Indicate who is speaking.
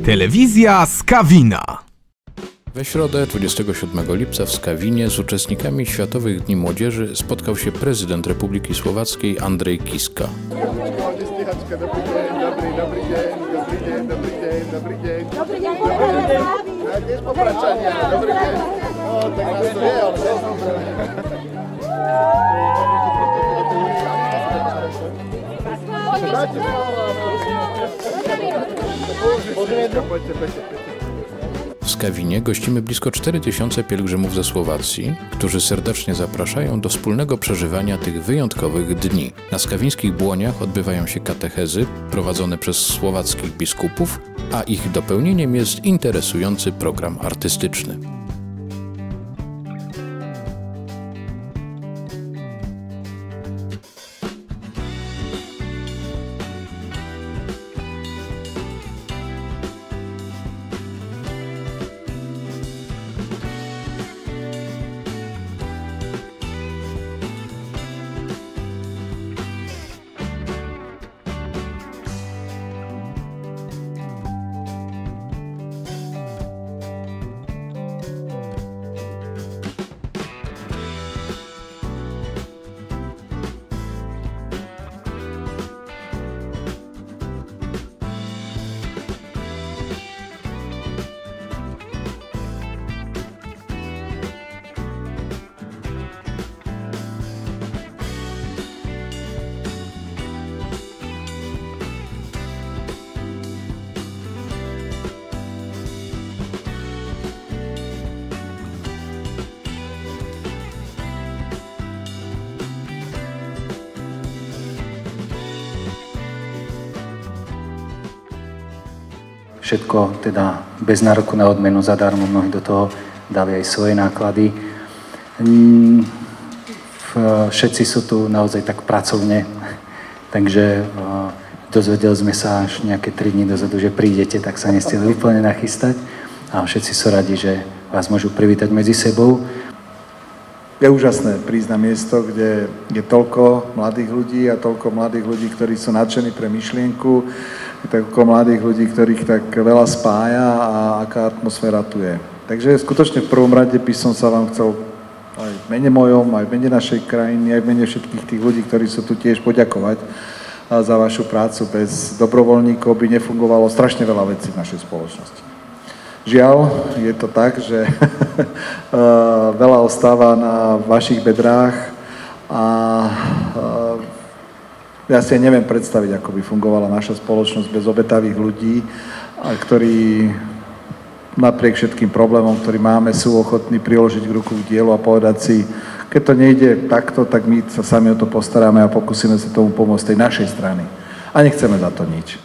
Speaker 1: Telewizja Skawina.
Speaker 2: We środę 27 lipca w Skawinie z uczestnikami Światowych Dni Młodzieży spotkał się prezydent Republiki Słowackiej Andrzej Kiska. W Skawinie gościmy blisko 4000 pielgrzymów ze Słowacji, którzy serdecznie zapraszają do wspólnego przeżywania tych wyjątkowych dni. Na skawińskich błoniach odbywają się katechezy prowadzone przez słowackich biskupów, a ich dopełnieniem jest interesujący program artystyczny.
Speaker 3: Všetko teda bez nároku na odmenu, zadarmo, mnohí do toho dali aj svoje náklady. Všetci sú tu naozaj tak pracovne, takže dozvedeli sme sa až nejaké 3 dní dozadu, že prídete, tak sa nestihli úplne nachystať a všetci sú radi, že vás môžu privítať medzi sebou.
Speaker 4: Je úžasné prísť na miesto, kde je toľko mladých ľudí a toľko mladých ľudí, ktorí sú nadšení pre myšlienku, toľko mladých ľudí, ktorých tak veľa spája a aká atmosféra tu je. Takže skutočne v prvom rade by som sa vám chcel aj v mene mojom, aj v mene našej krajiny, aj v mene všetkých tých ľudí, ktorí sú tu tiež, poďakovať za vašu prácu. Bez dobrovoľníkov by nefungovalo strašne veľa vecí v našej spoločnosti. Žiaľ, je to tak, že veľa ostáva na vašich bedrách a ja si neviem predstaviť, ako by fungovala naša spoločnosť bez obetavých ľudí, ktorí napriek všetkým problémom, ktorý máme, sú ochotní priložiť ruku k dielu a povedať si, keď to nejde takto, tak my sa sami o to postaráme a pokúsime sa tomu pomôcť tej našej strany. A nechceme za to nič.